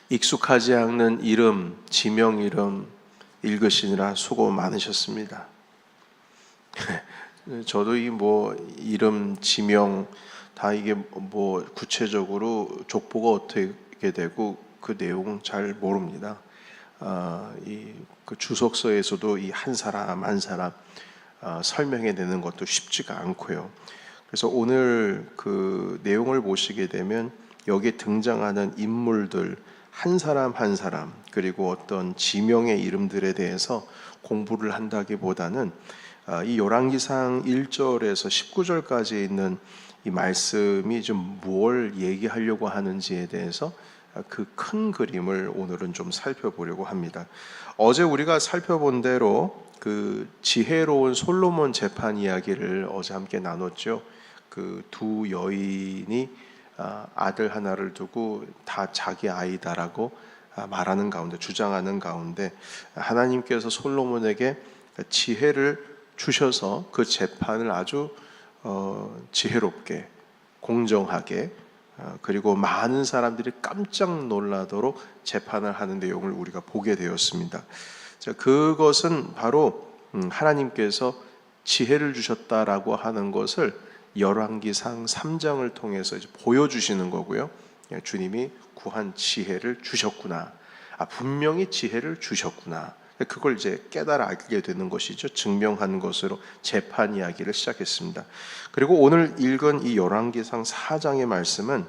익숙하지 않는 이름, 지명 이름 읽으시느라 수고 많으셨습니다. 저도 이 이름, 지명 다 이게 구체적으로 족보가 어떻게 되고 그 내용 잘 모릅니다. 그 주석서에서도 이 한 사람 한 사람 설명해 내는 것도 쉽지가 않고요. 그래서 오늘 그 내용을 보시게 되면 여기에 등장하는 인물들 한 사람 한 사람 그리고 어떤 지명의 이름들에 대해서 공부를 한다기보다는 이 열왕기상 1절에서 19절까지 있는 이 말씀이 좀 뭘 얘기하려고 하는지에 대해서 그 큰 그림을 오늘은 좀 살펴보려고 합니다. 어제 우리가 살펴본 대로 그 지혜로운 솔로몬 재판 이야기를 어제 함께 나눴죠. 그 두 여인이 아들 하나를 두고 다 자기 아이다라고 말하는 가운데, 주장하는 가운데 하나님께서 솔로몬에게 지혜를 주셔서 그 재판을 아주 지혜롭게 공정하게 그리고 많은 사람들이 깜짝 놀라도록 재판을 하는 내용을 우리가 보게 되었습니다. 자, 그것은 바로 하나님께서 지혜를 주셨다라고 하는 것을 열왕기상 3장을 통해서 이제 보여주시는 거고요. 주님이 구한 지혜를 주셨구나. 분명히 지혜를 주셨구나. 그걸 이제 깨달아 알게 되는 것이죠. 증명한 것으로 재판 이야기를 시작했습니다. 그리고 오늘 읽은 이 열왕기상 4장의 말씀은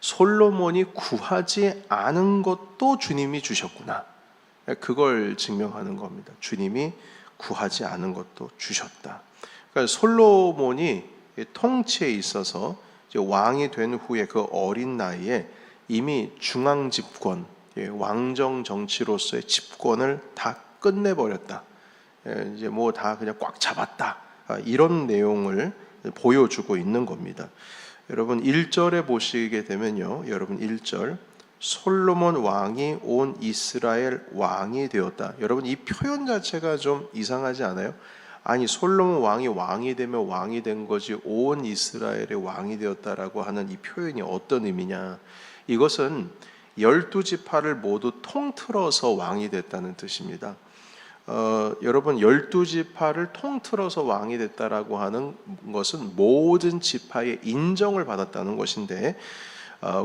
솔로몬이 구하지 않은 것도 주님이 주셨구나. 그걸 증명하는 겁니다. 주님이 구하지 않은 것도 주셨다. 그러니까 솔로몬이 통치에 있어서 이제 왕이 된 후에 그 어린 나이에 이미 중앙 집권, 왕정 정치로서의 집권을 다 끝내버렸다. 이제 다 그냥 꽉 잡았다. 이런 내용을 보여주고 있는 겁니다. 여러분 1절에 보시게 되면요. 여러분 1절 솔로몬 왕이 온 이스라엘 왕이 되었다. 여러분 이 표현 자체가 좀 이상하지 않아요? 아니 솔로몬 왕이 되면 왕이 된 거지 온 이스라엘의 왕이 되었다라고 하는 이 표현이 어떤 의미냐? 이것은 12지파를 모두 통틀어서 왕이 됐다는 뜻입니다. 여러분 12지파를 통틀어서 왕이 됐다라고 하는 것은 모든 지파의 인정을 받았다는 것인데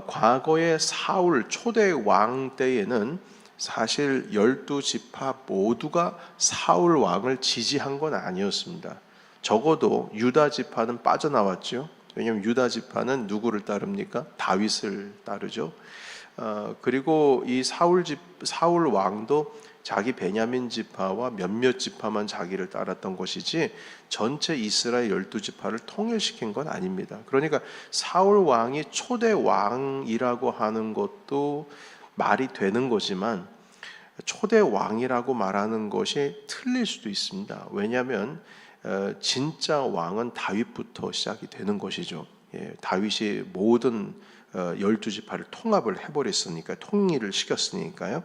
과거의 사울 초대 왕 때에는 사실 12지파 모두가 사울 왕을 지지한 건 아니었습니다. 적어도 유다 지파는 빠져나왔죠. 왜냐하면 유다 지파는 누구를 따릅니까? 다윗을 따르죠. 그리고 이 사울 왕도 자기 베냐민 지파와 몇몇 지파만 자기를 따랐던 것이지 전체 이스라엘 12지파를 통일시킨 건 아닙니다. 그러니까 사울 왕이 초대 왕이라고 하는 것도 말이 되는 거지만 초대 왕이라고 말하는 것이 틀릴 수도 있습니다. 왜냐하면 진짜 왕은 다윗부터 시작이 되는 것이죠. 다윗이 모든 12지파를 통합을 해버렸으니까 통일을 시켰으니까요.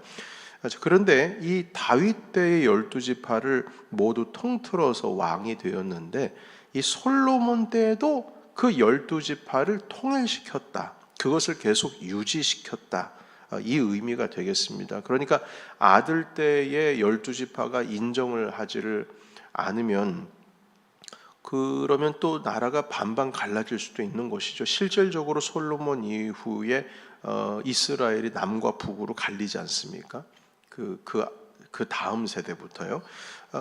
그런데 이 다윗 때의 12지파를 모두 통틀어서 왕이 되었는데 이 솔로몬 때에도 그 12지파를 통일시켰다. 그것을 계속 유지시켰다. 이 의미가 되겠습니다. 그러니까 아들 때의 12지파가 인정을 하지를 않으면 그러면 또 나라가 반반 갈라질 수도 있는 것이죠. 실질적으로 솔로몬 이후에 이스라엘이 남과 북으로 갈리지 않습니까? 그 다음 세대부터요.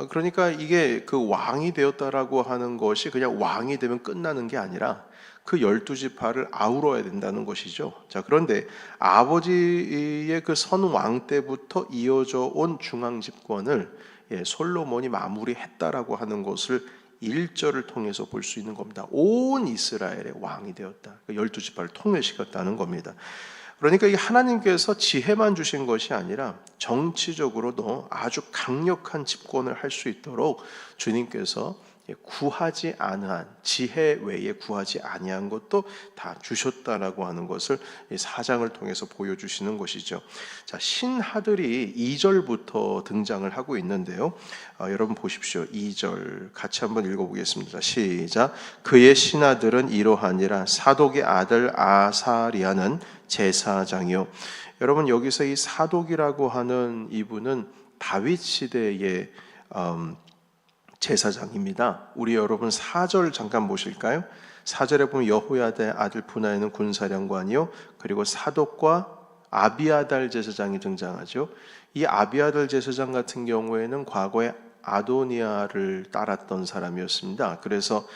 그러니까 이게 그 왕이 되었다라고 하는 것이 그냥 왕이 되면 끝나는 게 아니라 그 12지파를 아우러야 된다는 것이죠. 자, 그런데 아버지의 그 선왕 때부터 이어져 온 중앙 집권을 솔로몬이 마무리했다라고 하는 것을 1절을 통해서 볼 수 있는 겁니다. 온 이스라엘의 왕이 되었다. 12지파를 통일시켰다는 겁니다. 그러니까 이 하나님께서 지혜만 주신 것이 아니라 정치적으로도 아주 강력한 집권을 할 수 있도록 주님께서 구하지 아니한 지혜 외에 구하지 아니한 것도 다 주셨다라고 하는 것을 이 4장을 통해서 보여주시는 것이죠. 자, 신하들이 2절부터 등장을 하고 있는데요. 여러분 보십시오. 2절 같이 한번 읽어보겠습니다. 시작. 그의 신하들은 이러하니라. 사독의 아들 아사리아는 제사장이요. 여러분 여기서 이 사독이라고 하는 이분은 다윗 시대의 제사장입니다. 우리 여러분 4절 잠깐 보실까요? 4절에 보면 여호야다의 아들 분하야는 군사령관이요, 그리고 사독과 아비아달 제사장이 등장하죠. 이 아비아달 제사장 같은 경우에는 과거에 아도니아를 따랐던 사람이었습니다. 그래서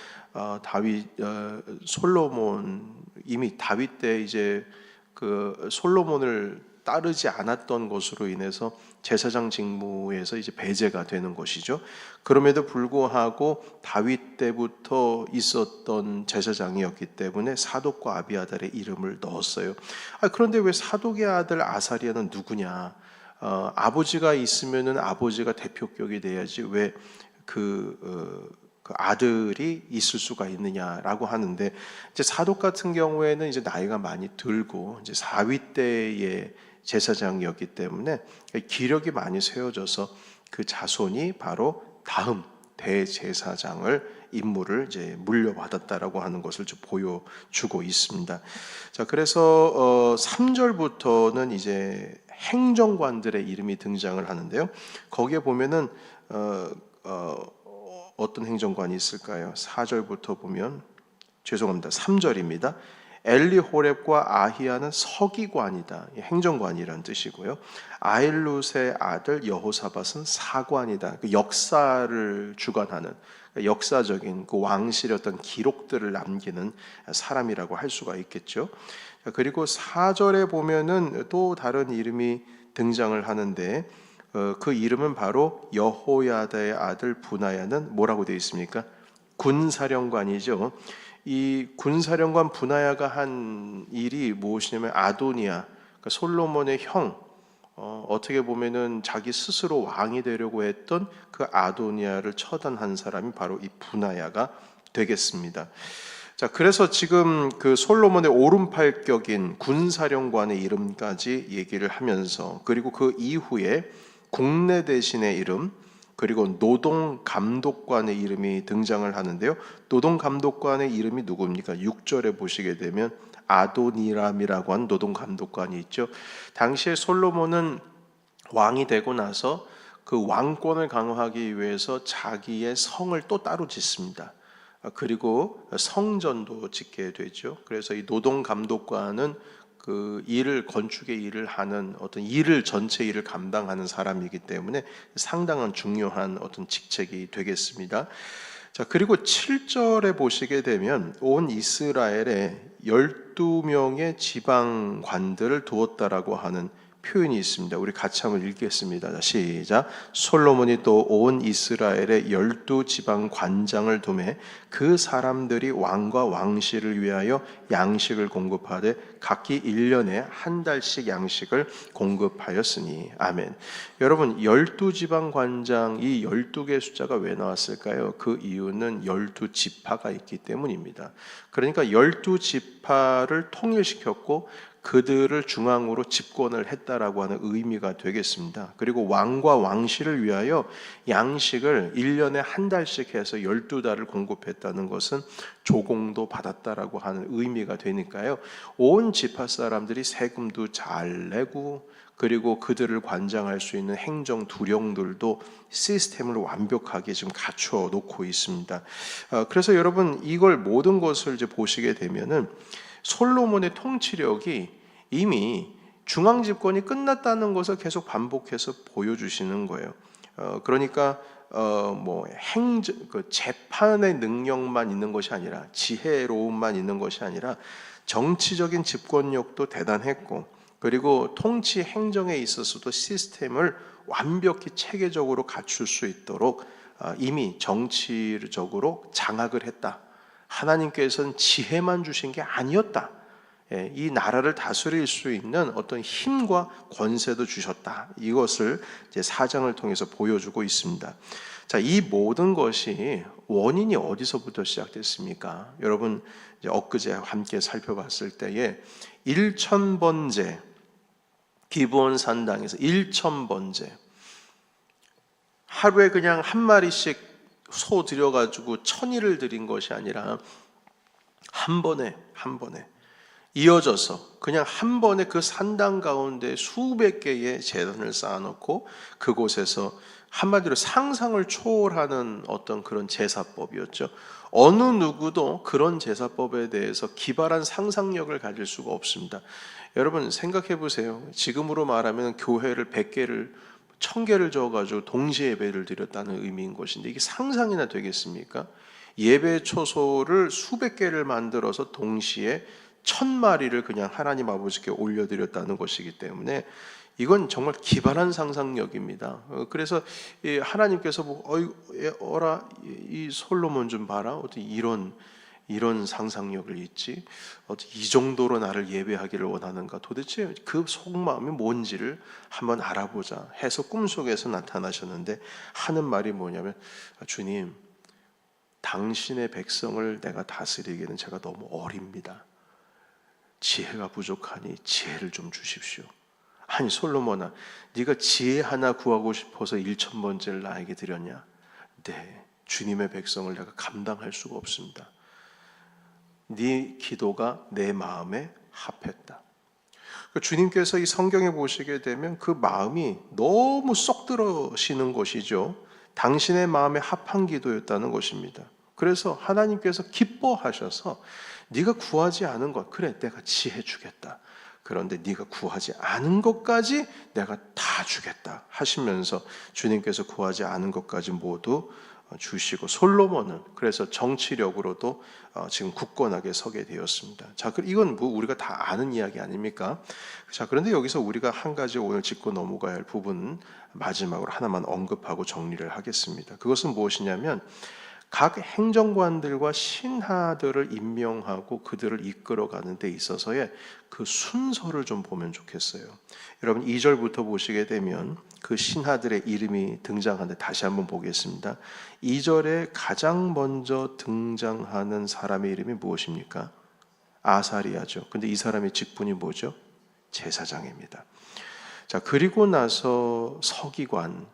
솔로몬, 이미 다윗 때 이제 그 솔로몬을 따르지 않았던 것으로 인해서 제사장 직무에서 이제 배제가 되는 것이죠. 그럼에도 불구하고 다윗 때부터 있었던 제사장이었기 때문에 사독과 아비아달의 이름을 넣었어요. 그런데 왜 사독의 아들 아사리아는 누구냐? 아버지가 있으면은 아버지가 대표격이 돼야지 왜 그 아들이 있을 수가 있느냐라고 하는데, 이제 사독 같은 경우에는 이제 나이가 많이 들고 이제 4위 때의 제사장이었기 때문에 기력이 많이 세워져서 그 자손이 바로 다음 대제사장을 임무를 이제 물려받았다라고 하는 것을 좀 보여주고 있습니다. 자, 그래서 3절부터는 이제 행정관들의 이름이 등장을 하는데요. 거기에 보면은 어떤 행정관이 있을까요? 4절부터 보면, 죄송합니다. 3절입니다. 엘리호렙과 아히야는 서기관이다. 행정관이란 뜻이고요. 아일룻의 아들 여호사밧은 사관이다. 그 역사를 주관하는, 역사적인 그 왕실의 어떤 기록들을 남기는 사람이라고 할 수가 있겠죠. 그리고 4절에 보면은 또 다른 이름이 등장을 하는데, 그 이름은 바로 여호야다의 아들 분하야는 뭐라고 되어 있습니까? 군사령관이죠. 이 군사령관 분하야가 한 일이 무엇이냐면 아도니아, 그러니까 솔로몬의 형, 어떻게 보면은 자기 스스로 왕이 되려고 했던 그 아도니아를 처단한 사람이 바로 이 분하야가 되겠습니다. 자, 그래서 지금 그 솔로몬의 오른팔격인 군사령관의 이름까지 얘기를 하면서, 그리고 그 이후에 국내 대신의 이름, 그리고 노동감독관의 이름이 등장을 하는데요. 노동감독관의 이름이 누굽니까? 6절에 보시게 되면 아도니람이라고 하는 노동감독관이 있죠. 당시에 솔로몬은 왕이 되고 나서 그 왕권을 강화하기 위해서 자기의 성을 또 따로 짓습니다. 그리고 성전도 짓게 되죠. 그래서 이 노동감독관은 그 일을, 건축의 일을 하는 어떤 일을, 전체 일을 감당하는 사람이기 때문에 상당한 중요한 어떤 직책이 되겠습니다. 자, 그리고 7절에 보시게 되면 온 이스라엘에 12명의 지방관들을 두었다라고 하는 표현이 있습니다. 우리 같이 한번 읽겠습니다. 시작. 솔로몬이 또 온 이스라엘의 12지방 관장을 두매 그 사람들이 왕과 왕실을 위하여 양식을 공급하되 각기 1년에 한 달씩 양식을 공급하였으니. 아멘. 여러분, 12지방 관장, 이 12개의 숫자가 왜 나왔을까요? 그 이유는 12지파가 있기 때문입니다. 그러니까 12지파를 통일시켰고 그들을 중앙으로 집권을 했다라고 하는 의미가 되겠습니다. 그리고 왕과 왕실을 위하여 양식을 1년에 한 달씩 해서 12달을 공급했다는 것은 조공도 받았다라고 하는 의미가 되니까요. 온 지파 사람들이 세금도 잘 내고, 그리고 그들을 관장할 수 있는 행정 두령들도 시스템을 완벽하게 지금 갖추어 놓고 있습니다. 그래서 여러분, 이걸 모든 것을 이제 보시게 되면은 솔로몬의 통치력이 이미 중앙 집권이 끝났다는 것을 계속 반복해서 보여주시는 거예요. 그러니까 그 재판의 능력만 있는 것이 아니라, 지혜로움만 있는 것이 아니라 정치적인 집권력도 대단했고, 그리고 통치 행정에 있어서도 시스템을 완벽히 체계적으로 갖출 수 있도록 이미 정치적으로 장악을 했다. 하나님께서는 지혜만 주신 게 아니었다. 이 나라를 다스릴 수 있는 어떤 힘과 권세도 주셨다. 이것을 이제 4장을 통해서 보여주고 있습니다. 자, 이 모든 것이 원인이 어디서부터 시작됐습니까? 여러분, 이제 엊그제 함께 살펴봤을 때에 1000번째 기브온 산당에서 1000번째 하루에 그냥 한 마리씩 소 들여가지고 천일을 드린 것이 아니라 한 번에 이어져서 그냥 한 번에 그 산당 가운데 수백 개의 제단을 쌓아놓고 그곳에서 한마디로 상상을 초월하는 어떤 그런 제사법이었죠. 어느 누구도 그런 제사법에 대해서 기발한 상상력을 가질 수가 없습니다. 여러분 생각해 보세요. 지금으로 말하면 교회를 100개를 1000개를 저어가지고 동시에 예배를 드렸다는 의미인 것인데 이게 상상이나 되겠습니까? 예배 초소를 수백 개를 만들어서 동시에 1000마리를 그냥 하나님 아버지께 올려드렸다는 것이기 때문에 이건 정말 기발한 상상력입니다. 그래서 하나님께서 어라 이 솔로몬 좀 봐라. 어떻게 이런 상상력을 있지? 어떻게 이 정도로 나를 예배하기를 원하는가? 도대체 그 속마음이 뭔지를 한번 알아보자 해서 꿈속에서 나타나셨는데 하는 말이 뭐냐면 주님, 당신의 백성을 내가 다스리기에는 제가 너무 어립니다. 지혜가 부족하니 지혜를 좀 주십시오. 아니 솔로몬아, 네가 지혜 하나 구하고 싶어서 1000번째를 나에게 드렸냐? 네, 주님의 백성을 내가 감당할 수가 없습니다. 네 기도가 내 마음에 합했다. 주님께서 이 성경에 보시게 되면 그 마음이 너무 쏙 들어시는 것이죠. 당신의 마음에 합한 기도였다는 것입니다. 그래서 하나님께서 기뻐하셔서 네가 구하지 않은 것, 그래 내가 지혜 주겠다. 그런데 네가 구하지 않은 것까지 내가 다 주겠다 하시면서 주님께서 구하지 않은 것까지 모두 주시고 솔로몬은 그래서 정치력으로도 지금 굳건하게 서게 되었습니다. 자, 이건 뭐 우리가 다 아는 이야기 아닙니까? 자, 그런데 여기서 우리가 한 가지 오늘 짚고 넘어가야 할 부분 마지막으로 하나만 언급하고 정리를 하겠습니다. 그것은 무엇이냐면 각 행정관들과 신하들을 임명하고 그들을 이끌어가는 데 있어서의 그 순서를 좀 보면 좋겠어요. 여러분 2절부터 보시게 되면 그 신하들의 이름이 등장하는데 다시 한번 보겠습니다. 2절에 가장 먼저 등장하는 사람의 이름이 무엇입니까? 아사리아죠. 근데 이 사람의 직분이 뭐죠? 제사장입니다. 자, 그리고 나서 서기관,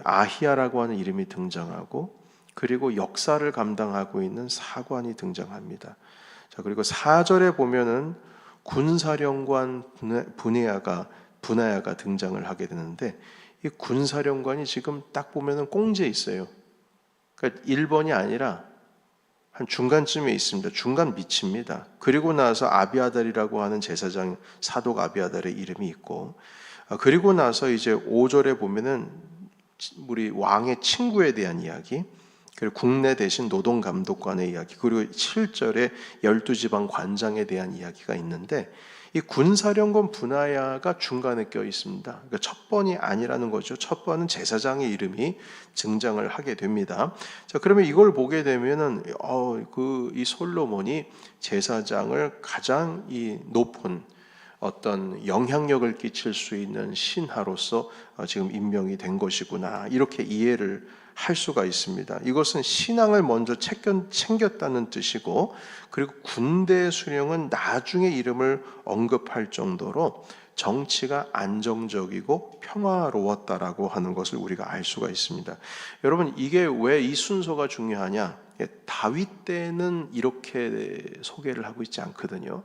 아히야라고 하는 이름이 등장하고 그리고 역사를 감당하고 있는 사관이 등장합니다. 자, 그리고 4절에 보면은 군사령관 분하야가 등장을 하게 되는데 이 군사령관이 지금 딱 보면은 꽁지에 있어요. 그러니까 1번이 아니라 한 중간쯤에 있습니다. 중간 밑입니다. 그리고 나서 아비아달이라고 하는 제사장 사독 아비아달의 이름이 있고 그리고 나서 이제 5절에 보면은 우리 왕의 친구에 대한 이야기, 그리고 국내 대신 노동감독관의 이야기, 그리고 7절에 12지방 관장에 대한 이야기가 있는데 이 군사령관 분하야가 중간에 껴 있습니다. 그러니까 첫 번이 아니라는 거죠. 첫 번은 제사장의 이름이 등장을 하게 됩니다. 자, 그러면 이걸 보게 되면은 이 솔로몬이 제사장을 가장 이 높은 어떤 영향력을 끼칠 수 있는 신하로서 지금 임명이 된 것이구나, 이렇게 이해를 할 수가 있습니다. 이것은 신앙을 먼저 챙겼다는 뜻이고, 그리고 군대 수령은 나중에 이름을 언급할 정도로 정치가 안정적이고 평화로웠다라고 하는 것을 우리가 알 수가 있습니다. 여러분, 이게 왜 이 순서가 중요하냐? 다윗 때는 이렇게 소개를 하고 있지 않거든요.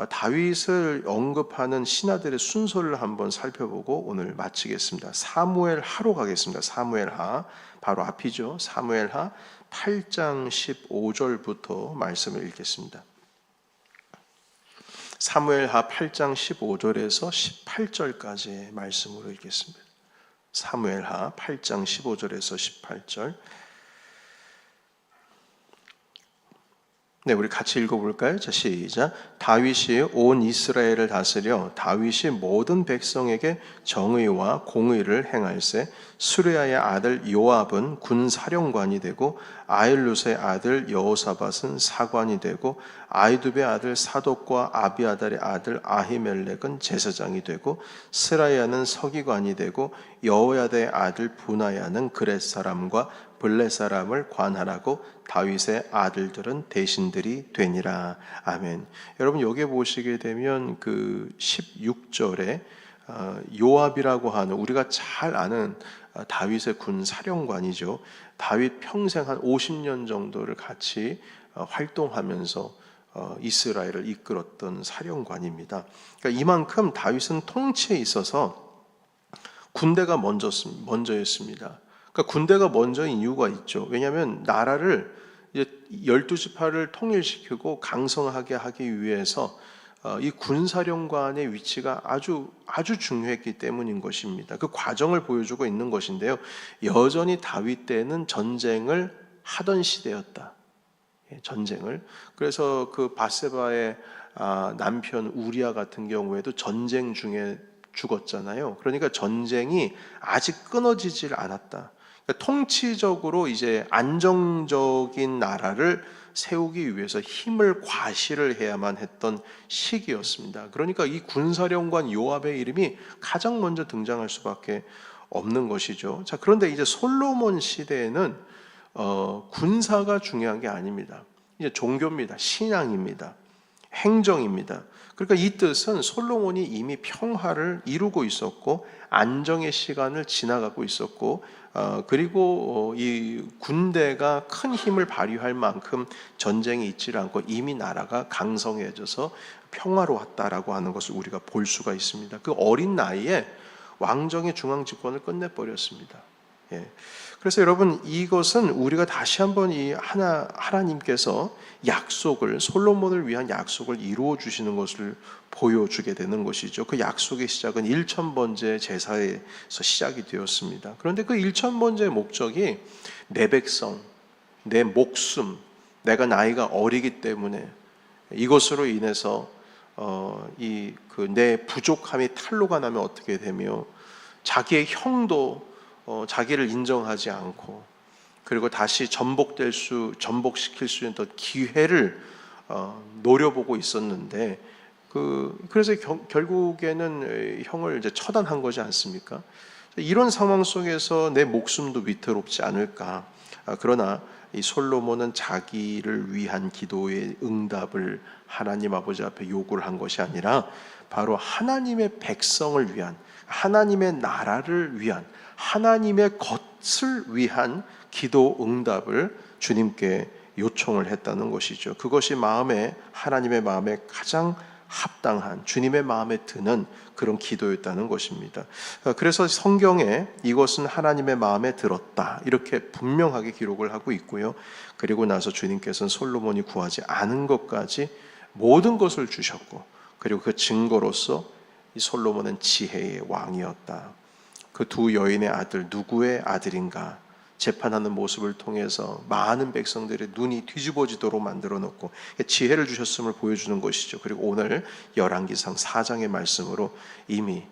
다윗을 언급하는 신하들의 순서를 한번 살펴보고 오늘 마치겠습니다. 사무엘하로 가겠습니다. 사무엘하 바로 앞이죠. 사무엘하 8장 15절부터 말씀을 읽겠습니다. 사무엘하 8장 15절에서 18절까지의 말씀으로 읽겠습니다. 사무엘하 8장 15절에서 18절. 네, 우리 같이 읽어볼까요? 자, 시작. 다윗이 온 이스라엘을 다스려 다윗이 모든 백성에게 정의와 공의를 행할세. 수레아의 아들 요압은 군사령관이 되고 아일룻의 아들 여호사밧은 사관이 되고 아히두베의 아들 사독과 아비아달의 아들 아히멜렉은 제사장이 되고 스라야는 서기관이 되고 여호야다의 아들 분하야는 그렛 사람과 블렛 사람을 관할하고 다윗의 아들들은 대신들이 되니라. 아멘. 여러분 여기 보시게 되면 그 16절에 요압이라고 하는 우리가 잘 아는 다윗의 군 사령관이죠. 다윗 평생 한 50년 정도를 같이 활동하면서 이스라엘을 이끌었던 사령관입니다. 그러니까 이만큼 다윗은 통치에 있어서 군대가 먼저였습니다. 그러니까 군대가 먼저인 이유가 있죠. 왜냐하면 나라를 이제 12지파를 통일시키고 강성하게 하기 위해서 이 군사령관의 위치가 아주 중요했기 때문인 것입니다. 그 과정을 보여주고 있는 것인데요. 여전히 다윗 때는 전쟁을 하던 시대였다. 전쟁을. 그래서 그 바세바의 남편 우리아 같은 경우에도 전쟁 중에 죽었잖아요. 그러니까 전쟁이 아직 끊어지질 않았다. 그러니까 통치적으로 이제 안정적인 나라를 세우기 위해서 힘을 과시를 해야만 했던 시기였습니다. 그러니까 이 군사령관 요압의 이름이 가장 먼저 등장할 수밖에 없는 것이죠. 자, 그런데 이제 솔로몬 시대에는 군사가 중요한 게 아닙니다. 이제 종교입니다. 신앙입니다. 행정입니다. 그러니까 이 뜻은 솔로몬이 이미 평화를 이루고 있었고 안정의 시간을 지나가고 있었고 그리고 이 군대가 큰 힘을 발휘할 만큼 전쟁이 있지 않고 이미 나라가 강성해져서 평화로웠다라고 하는 것을 우리가 볼 수가 있습니다. 그 어린 나이에 왕정의 중앙 집권을 끝내버렸습니다. 예. 그래서 여러분 이것은 우리가 다시 한번 이 하나님께서 약속을 솔로몬을 위한 약속을 이루어 주시는 것을 보여주게 되는 것이죠. 그 약속의 시작은 1000번째 제사에서 시작이 되었습니다. 그런데 그 1000번째의 목적이 내 백성, 내 목숨, 내가 나이가 어리기 때문에 이것으로 인해서 내 부족함이 탄로가 나면 어떻게 되며 자기의 형도 자기를 인정하지 않고 그리고 다시 전복시킬 수 있는 기회를 노려보고 있었는데 그래서 결국에는 형을 이제 처단한 거지 않습니까? 이런 상황 속에서 내 목숨도 위태롭지 않을까? 그러나 이 솔로몬은 자기를 위한 기도의 응답을 하나님 아버지 앞에 요구를 한 것이 아니라 바로 하나님의 백성을 위한 하나님의 나라를 위한 하나님의 것을 위한 기도 응답을 주님께 요청을 했다는 것이죠. 그것이 하나님의 마음에 가장 합당한 주님의 마음에 드는 그런 기도였다는 것입니다. 그래서 성경에 이것은 하나님의 마음에 들었다 이렇게 분명하게 기록을 하고 있고요. 그리고 나서 주님께서는 솔로몬이 구하지 않은 것까지 모든 것을 주셨고 그리고 그 증거로서 이 솔로몬은 지혜의 왕이었다. 그 두 여인의 아들 누구의 아들인가 재판하는 모습을 통해서 많은 백성들의 눈이 뒤집어지도록 만들어 놓고 지혜를 주셨음을 보여주는 것이죠. 그리고 오늘 열왕기상 4장의 말씀으로 이미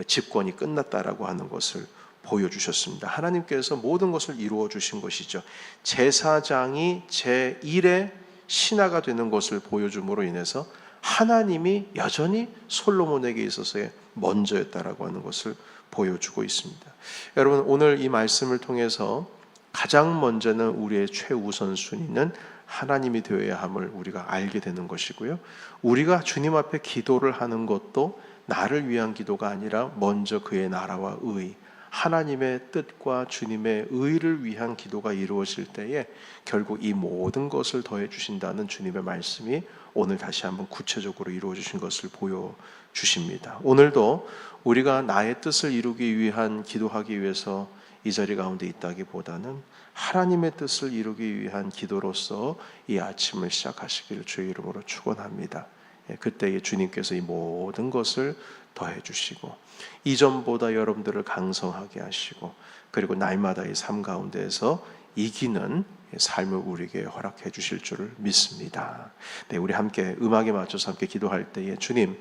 집권이 끝났다라고 하는 것을 보여주셨습니다. 하나님께서 모든 것을 이루어 주신 것이죠. 제사장이 제1의 신하가 되는 것을 보여줌으로 인해서 하나님이 여전히 솔로몬에게 있어서의 먼저였다라고 하는 것을 보여주고 있습니다. 여러분 오늘 이 말씀을 통해서 가장 먼저는 우리의 최우선 순위는 하나님이 되어야 함을 우리가 알게 되는 것이고요. 우리가 주님 앞에 기도를 하는 것도 나를 위한 기도가 아니라 먼저 그의 나라와 의, 하나님의 뜻과 주님의 의를 위한 기도가 이루어질 때에 결국 이 모든 것을 더해 주신다는 주님의 말씀이 오늘 다시 한번 구체적으로 이루어 주신 것을 보여주십니다. 오늘도 우리가 나의 뜻을 이루기 위한 기도하기 위해서 이 자리 가운데 있다기보다는 하나님의 뜻을 이루기 위한 기도로서 이 아침을 시작하시기를 주의 이름으로 축원합니다. 그때에 주님께서 이 모든 것을 더해 주시고 이전보다 여러분들을 강성하게 하시고 그리고 날마다의 삶 가운데에서 이기는 삶을 우리에게 허락해 주실 줄을 믿습니다. 네, 우리 함께 음악에 맞춰서 함께 기도할 때에 주님